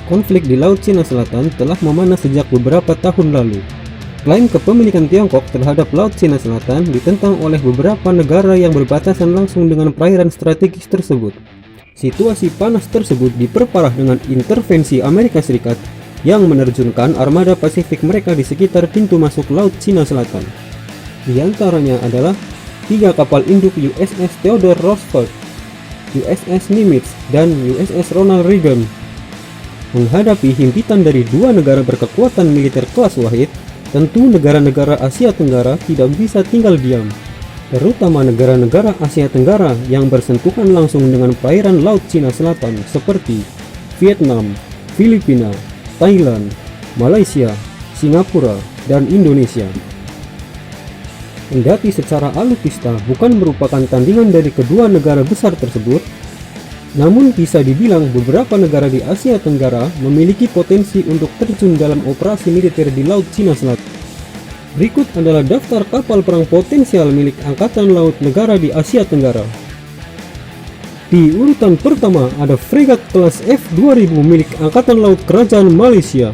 Konflik di Laut Cina Selatan telah memanas sejak beberapa tahun lalu. Klaim kepemilikan Tiongkok terhadap Laut Cina Selatan ditentang oleh beberapa negara yang berbatasan langsung dengan perairan strategis tersebut. Situasi panas tersebut diperparah dengan intervensi Amerika Serikat yang menerjunkan armada Pasifik mereka di sekitar pintu masuk Laut Cina Selatan. Di antaranya adalah 3 kapal induk USS Theodore Roosevelt, USS Nimitz, dan USS Ronald Reagan. Menghadapi himpitan dari 2 negara berkekuatan militer kelas wahid, tentu negara-negara Asia Tenggara tidak bisa tinggal diam, terutama negara-negara Asia Tenggara yang bersentuhan langsung dengan perairan Laut Cina Selatan seperti Vietnam, Filipina, Thailand, Malaysia, Singapura, dan Indonesia. Kendati secara alutista bukan merupakan tandingan dari kedua negara besar tersebut, namun bisa dibilang beberapa negara di Asia Tenggara memiliki potensi untuk terjun dalam operasi militer di Laut Cina Selatan. Berikut adalah daftar kapal perang potensial milik Angkatan Laut negara di Asia Tenggara. Di urutan pertama ada fregat kelas F-2000 milik Angkatan Laut Kerajaan Malaysia.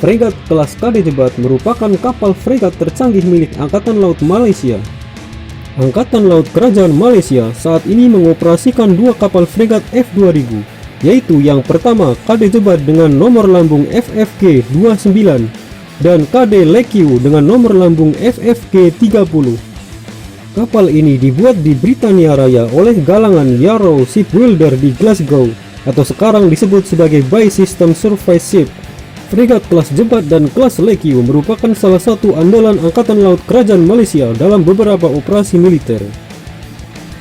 Fregat kelas KD Jebat merupakan kapal fregat tercanggih milik Angkatan Laut Malaysia. Angkatan Laut Kerajaan Malaysia saat ini mengoperasikan 2 kapal fregat F-2000, yaitu yang pertama KD Jebat dengan nomor lambung FFG-29 dan KD Lekiu dengan nomor lambung FFG-30. Kapal ini dibuat di Britania Raya oleh galangan Yarrow Shipbuilder di Glasgow, atau sekarang disebut sebagai By System Surface Ship. Fregat kelas Jebat dan kelas Lekiu merupakan salah satu andalan Angkatan Laut Kerajaan Malaysia dalam beberapa operasi militer.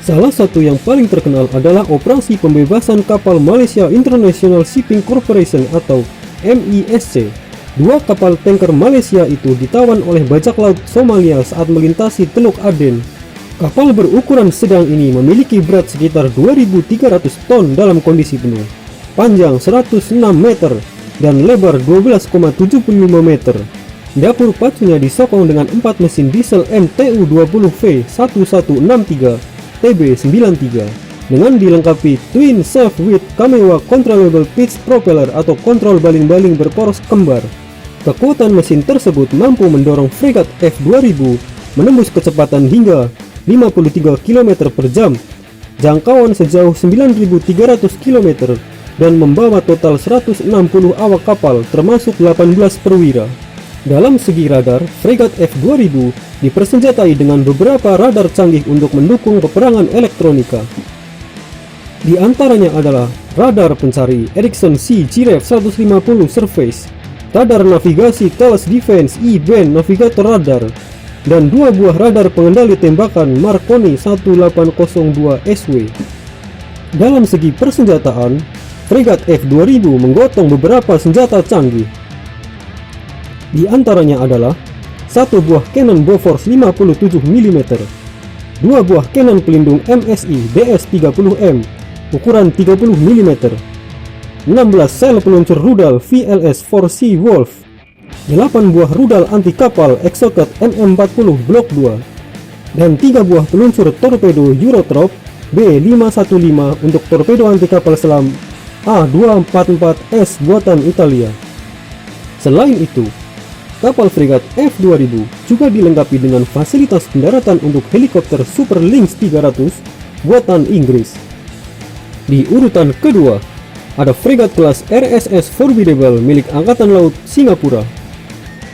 Salah satu yang paling terkenal adalah operasi pembebasan kapal Malaysia International Shipping Corporation atau MISC. 2 kapal tanker Malaysia itu ditawan oleh bajak laut Somalia saat melintasi Teluk Aden. Kapal berukuran sedang ini memiliki berat sekitar 2.300 ton dalam kondisi penuh, panjang 106 meter, dan lebar 12,75 meter. Dapur pacunya disokong dengan 4 mesin diesel MTU-20V1163 TB93 dengan dilengkapi Twin Shaft with Kamewa Controllable Pitch Propeller atau kontrol baling-baling berporos kembar. Kekuatan mesin tersebut mampu mendorong fregat F-2000 menembus kecepatan hingga 53 km per jam, jangkauan sejauh 9.300 km, dan membawa total 160 awak kapal termasuk 18 perwira. Dalam segi radar, fregat F-2000 dipersenjatai dengan beberapa radar canggih untuk mendukung peperangan elektronika. Di antaranya adalah radar pencari Ericsson C-GREV 150 Surface, radar navigasi Thales Defense E-band Navigator Radar, dan 2 buah radar pengendali tembakan Marconi 1802 SW. Dalam segi persenjataan, fregat F-2000 menggotong beberapa senjata canggih. Di antaranya adalah 1 buah Cannon Bofors 57 mm, 2 buah Cannon pelindung MSI DS-30M ukuran 30 mm, 16 sel peluncur rudal VLS-4C Wolf, 8 buah rudal anti kapal Exocet M40 Blok 2, dan 3 buah peluncur torpedo Eurotrop B515 untuk torpedo anti kapal selam A244S buatan Italia. Selain itu, kapal fregat F-2000 juga dilengkapi dengan fasilitas pendaratan untuk helikopter Super Lynx 300 buatan Inggris. Di urutan kedua, ada fregat kelas RSS Formidable milik Angkatan Laut Singapura.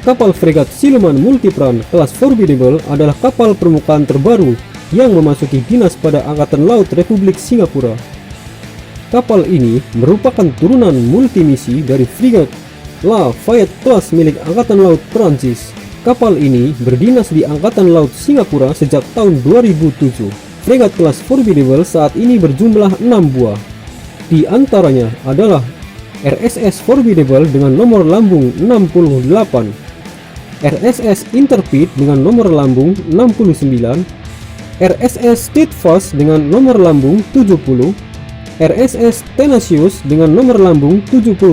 Kapal fregat siluman multiperan kelas Formidable adalah kapal permukaan terbaru yang memasuki dinas pada Angkatan Laut Republik Singapura. Kapal ini merupakan turunan multimisi dari fregat Lafayette Class milik Angkatan Laut Prancis. Kapal ini berdinas di Angkatan Laut Singapura sejak tahun 2007. Fregat kelas Formidable saat ini berjumlah 6 buah. Di antaranya adalah RSS Formidable dengan nomor lambung 68, RSS Intrepid dengan nomor lambung 69, RSS Steadfast dengan nomor lambung 70, RSS Tenacious dengan nomor lambung 71,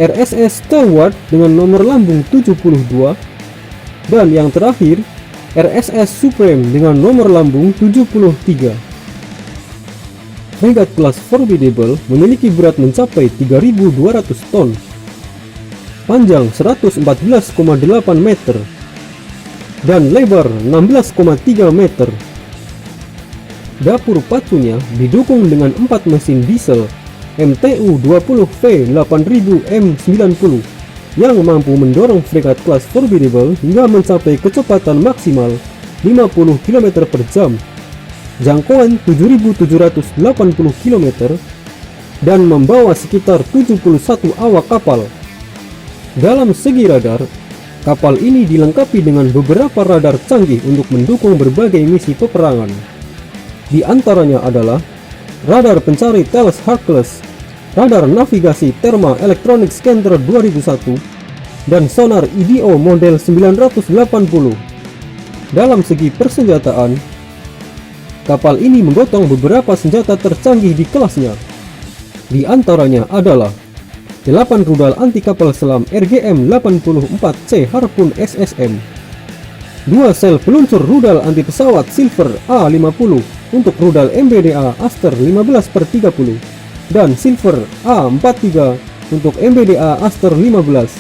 RSS Stalwart dengan nomor lambung 72, dan yang terakhir RSS Supreme dengan nomor lambung 73. Fregat kelas Formidable memiliki berat mencapai 3.200 ton, panjang 114,8 meter, dan lebar 16,3 meter. Dapur pacunya didukung dengan 4 mesin diesel MTU-20V 8000 M90 yang mampu mendorong fregat kelas Formidable hingga mencapai kecepatan maksimal 50 km per jam, jangkauan 7.780 km, dan membawa sekitar 71 awak kapal. Dalam segi radar, kapal ini dilengkapi dengan beberapa radar canggih untuk mendukung berbagai misi peperangan. Di antaranya adalah radar pencari Thales Hercules, radar navigasi Therma Electronic Scanner 2001, dan sonar EDO model 980. Dalam segi persenjataan, kapal ini menggotong beberapa senjata tercanggih di kelasnya. Di antaranya adalah 8 rudal anti kapal selam RGM-84C Harpoon SSM, 2 sel peluncur rudal anti pesawat Silver A50 untuk rudal MBDA Aster 15/30 dan Silver A43 untuk MBDA Aster 15,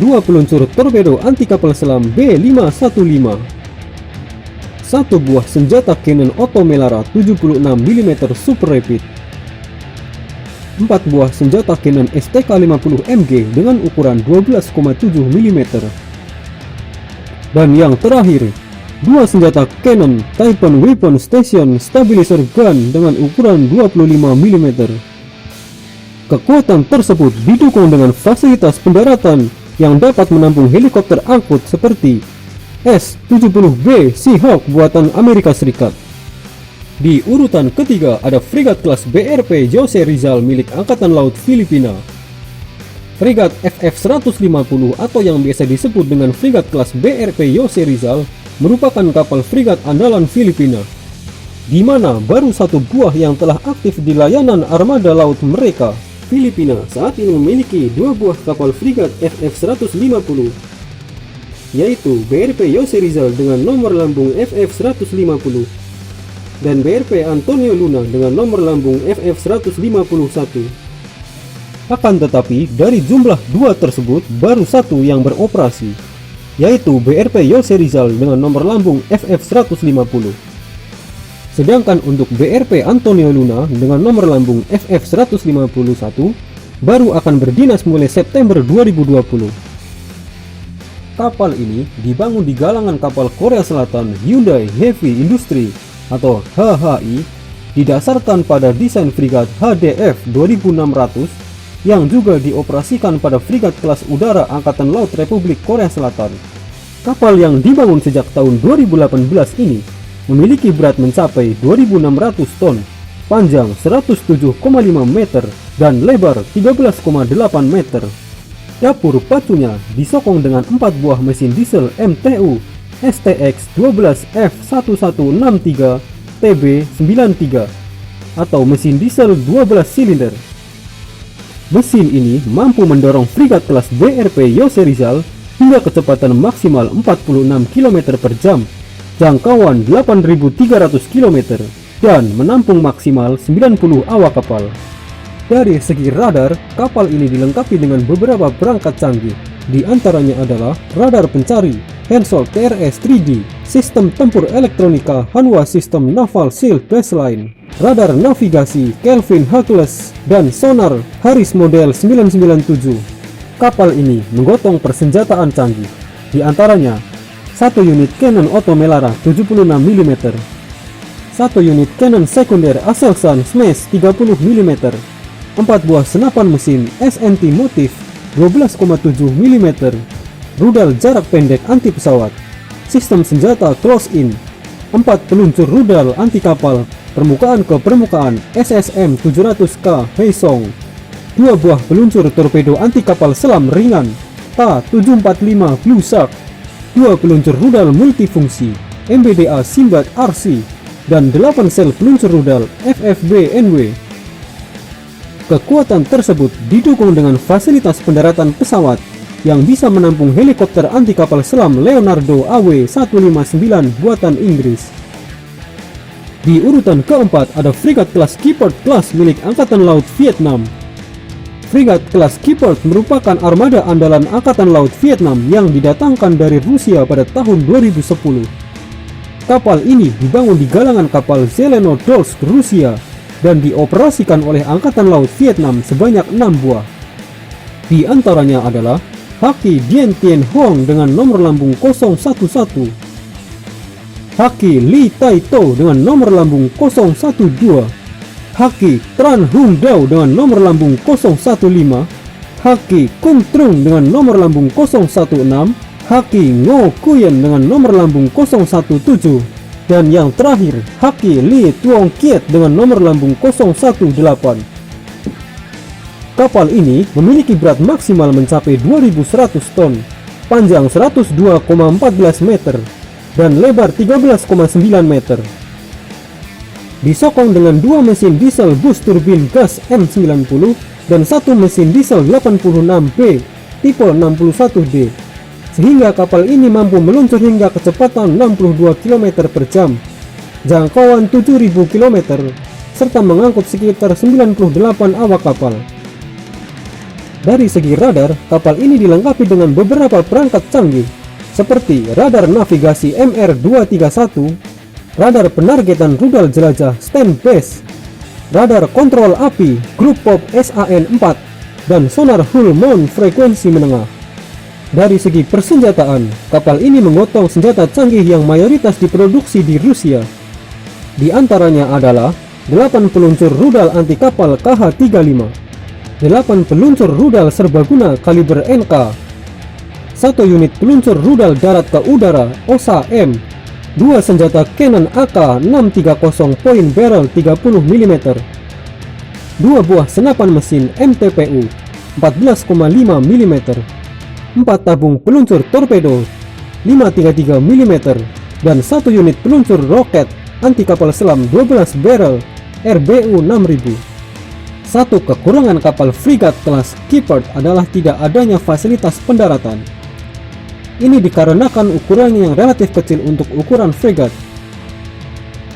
2 peluncur torpedo anti kapal selam B515, 1 buah senjata Cannon Otto Melara 76 mm Super Rapid, 4 buah senjata Cannon STK-50MG dengan ukuran 12,7 mm, dan yang terakhir, 2 senjata Cannon Typhoon Weapon Station Stabilizer Gun dengan ukuran 25 mm. Kekuatan tersebut didukung dengan fasilitas pendaratan yang dapat menampung helikopter angkut seperti S-70B Seahawk buatan Amerika Serikat. Di urutan ketiga ada fregat kelas BRP Jose Rizal milik Angkatan Laut Filipina. Fregat FF-150 atau yang biasa disebut dengan fregat kelas BRP Jose Rizal merupakan kapal fregat andalan Filipina, di mana baru 1 buah yang telah aktif di layanan armada laut mereka. Filipina saat ini memiliki 2 buah kapal fregat FF-150, yaitu BRP Jose Rizal dengan nomor lambung FF-150 dan BRP Antonio Luna dengan nomor lambung FF-151. Akan tetapi dari jumlah 2 tersebut baru 1 yang beroperasi, yaitu BRP Jose Rizal dengan nomor lambung FF-150. Sedangkan untuk BRP Antonio Luna dengan nomor lambung FF-151 baru akan berdinas mulai September 2020. Kapal ini dibangun di galangan kapal Korea Selatan Hyundai Heavy Industry atau HHI, didasarkan pada desain frigat HDF 2600 yang juga dioperasikan pada frigat kelas udara Angkatan Laut Republik Korea Selatan. Kapal yang dibangun sejak tahun 2018 ini memiliki berat mencapai 2.600 ton, panjang 107,5 meter, dan lebar 13,8 meter. Dapur pacunya disokong dengan 4 buah mesin diesel MTU STX 12F1163 TB93 atau mesin diesel 12 silinder. Mesin ini mampu mendorong frigat kelas BRP Jose Rizal hingga kecepatan maksimal 46 km per jam, jangkauan 8.300 km, dan menampung maksimal 90 awak kapal. Dari segi radar, kapal ini dilengkapi dengan beberapa perangkat canggih. Di antaranya adalah radar pencari Hensoldt TRS 3D, sistem tempur elektronika Hanwha System Naval Shield Baseline, radar navigasi Kelvin Hercules, dan sonar Harris model 997. Kapal ini menggotong persenjataan canggih, di antaranya 1 unit Cannon Otto Melara 76 mm, 1 unit Cannon sekunder Aselsan Smash 30 mm, 4 buah senapan mesin SNT Motif 12,7 mm, rudal jarak pendek anti pesawat, sistem senjata close-in, 4 peluncur rudal anti kapal permukaan ke permukaan SSM 700K Haesong, 2 buah peluncur torpedo anti kapal selam ringan Ta-745 Blue Shark, 2 peluncur rudal multifungsi MBDA Simbad RC, dan 8 sel peluncur rudal FFB-NW. Kekuatan tersebut didukung dengan fasilitas pendaratan pesawat yang bisa menampung helikopter anti kapal selam Leonardo AW159 buatan Inggris. Di urutan keempat ada frigat kelas Kippert Class milik Angkatan Laut Vietnam. Frigat kelas Kippert merupakan armada andalan Angkatan Laut Vietnam yang didatangkan dari Rusia pada tahun 2010. Kapal ini dibangun di galangan kapal Zelenodolsk Rusia dan dioperasikan oleh Angkatan Laut Vietnam sebanyak 6 buah. Di antaranya adalah Haki Dien Tien Huong dengan nomor lambung 011, Haki Li Tai To dengan nomor lambung 012, Haki Tran Hung Dao dengan nomor lambung 015, Haki Kung Trung dengan nomor lambung 016, Haki Ngo Kuyen dengan nomor lambung 017, dan yang terakhir Haki Li Tuong Kiet dengan nomor lambung 018. Kapal ini memiliki berat maksimal mencapai 2100 ton, panjang 102,14 meter, dan lebar 13,9 meter. Disokong dengan 2 mesin diesel bus turbin gas M90 dan 1 mesin diesel 86B tipe 61D, sehingga kapal ini mampu meluncur hingga kecepatan 62 km per jam, jangkauan 7000 km, serta mengangkut sekitar 98 awak kapal. Dari segi radar, kapal ini dilengkapi dengan beberapa perangkat canggih, seperti radar navigasi MR231, radar penargetan rudal jelajah Stand Base, radar kontrol api Grup Pop SAN-4, dan sonar hull mount frekuensi menengah. Dari segi persenjataan, kapal ini menggotong senjata canggih yang mayoritas diproduksi di Rusia. Di antaranya adalah 8 peluncur rudal anti kapal KH-35, 8 peluncur rudal serbaguna kaliber NK, 1 unit peluncur rudal darat ke udara OSA-M, 2 senjata Cannon AK-630 point barrel 30 mm, 2 buah senapan mesin MTPU 14,5 mm, 4 tabung peluncur torpedo 533 mm, dan 1 unit peluncur roket anti kapal selam 12 barrel RBU 6000. Satu kekurangan kapal frigat kelas Kippert adalah tidak adanya fasilitas pendaratan. Ini dikarenakan ukurannya yang relatif kecil untuk ukuran frigat.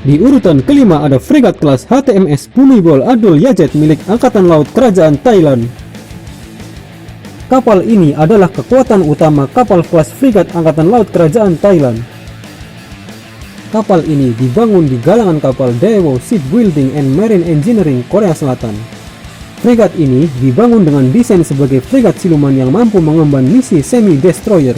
Di urutan kelima ada frigat kelas HTMS Bhumibol Adulyadej Yajet milik Angkatan Laut Kerajaan Thailand. Kapal ini adalah kekuatan utama kapal kelas frigat Angkatan Laut Kerajaan Thailand. Kapal ini dibangun di galangan kapal Daewoo Shipbuilding and Marine Engineering Korea Selatan. Frigat ini dibangun dengan desain sebagai frigat siluman yang mampu mengemban misi semi-destroyer.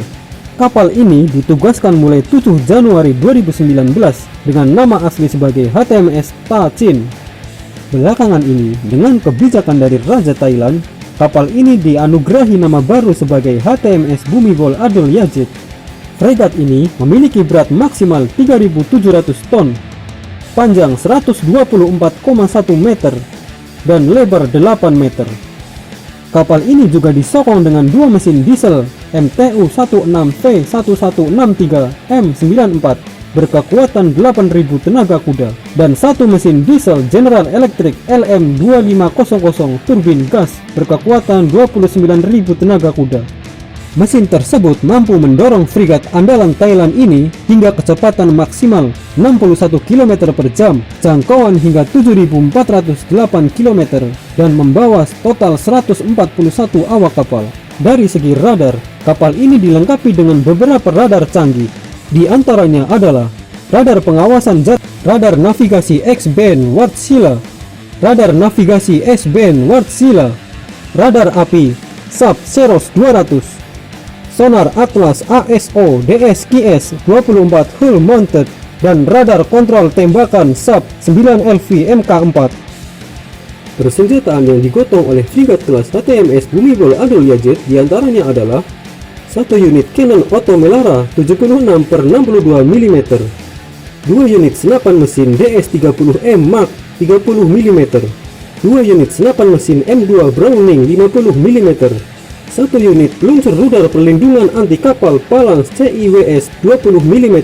Kapal ini ditugaskan mulai 7 Januari 2019 dengan nama asli sebagai HTMS Ta Chin. Belakangan ini, dengan kebijakan dari Raja Thailand, kapal ini dianugerahi nama baru sebagai HTMS Bhumibol Adulyadej Yajet. Fregat ini memiliki berat maksimal 3.700 ton, panjang 124,1 meter, dan lebar 8 meter. Kapal ini juga disokong dengan 2 mesin diesel MTU-16V1163 M94 berkekuatan 8.000 tenaga kuda dan 1 mesin diesel General Electric LM2500 turbin gas berkekuatan 29.000 tenaga kuda. Mesin tersebut mampu mendorong frigat andalan Thailand ini hingga kecepatan maksimal 61 km per jam, jangkauan hingga 7.408 km, dan membawa total 141 awak kapal. Dari segi radar, kapal ini dilengkapi dengan beberapa radar canggih. Di antaranya adalah radar pengawasan zat, radar navigasi X-band Wärtsilä, radar navigasi S-band Wärtsilä, radar api SAP Ceros 200, sonar Atlas ASO DSQS 24 hull mounted, dan radar kontrol tembakan SAP 9LV Mk4. Persenjataan yang digotong oleh frigat kelas HTMS Bhumibol Adulyadej Yajet diantaranya adalah 1 unit Cannon Auto Melara 76/62 mm, 2 unit senapan mesin DS-30M Mark 30 mm, 2 unit senapan mesin M2 Browning 50 mm, 1 unit peluncur rudal perlindungan anti kapal Phalanx CIWS 20 mm,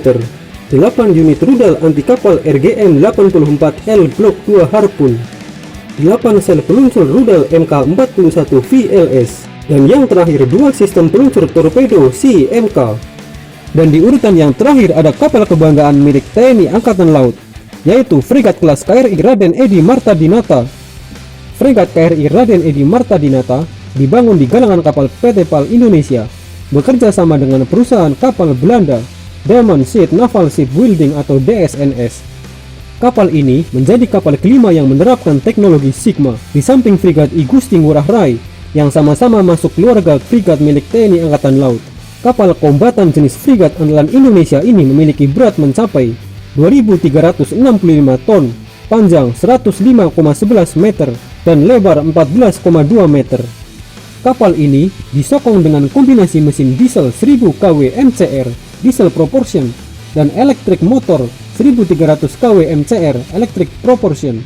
8 unit rudal anti kapal RGM-84L Block 2 Harpoon, 8 sel peluncur rudal MK41 VLS, dan yang terakhir 2 sistem peluncur torpedo CMK. Dan di urutan yang terakhir ada kapal kebanggaan milik TNI Angkatan Laut, yaitu fregat kelas KRI Raden Edi Marta Dinata. Fregat KRI Raden Edi Marta Dinata dibangun di galangan kapal PT PAL Indonesia, bekerja sama dengan perusahaan kapal Belanda, Diamond Sea Naval Shipbuilding atau DSNS. Kapal ini menjadi kapal kelima yang menerapkan teknologi Sigma, di samping fregat I Gusti Ngurah Rai, yang sama-sama masuk keluarga fregat milik TNI Angkatan Laut. Kapal kombatan jenis fregat andalan Indonesia ini memiliki berat mencapai 2.365 ton, panjang 105,11 meter, dan lebar 14,2 meter. Kapal ini disokong dengan kombinasi mesin diesel 1000 kW MCR, diesel propulsion, dan elektrik motor 1300 kW MCR, electric propulsion.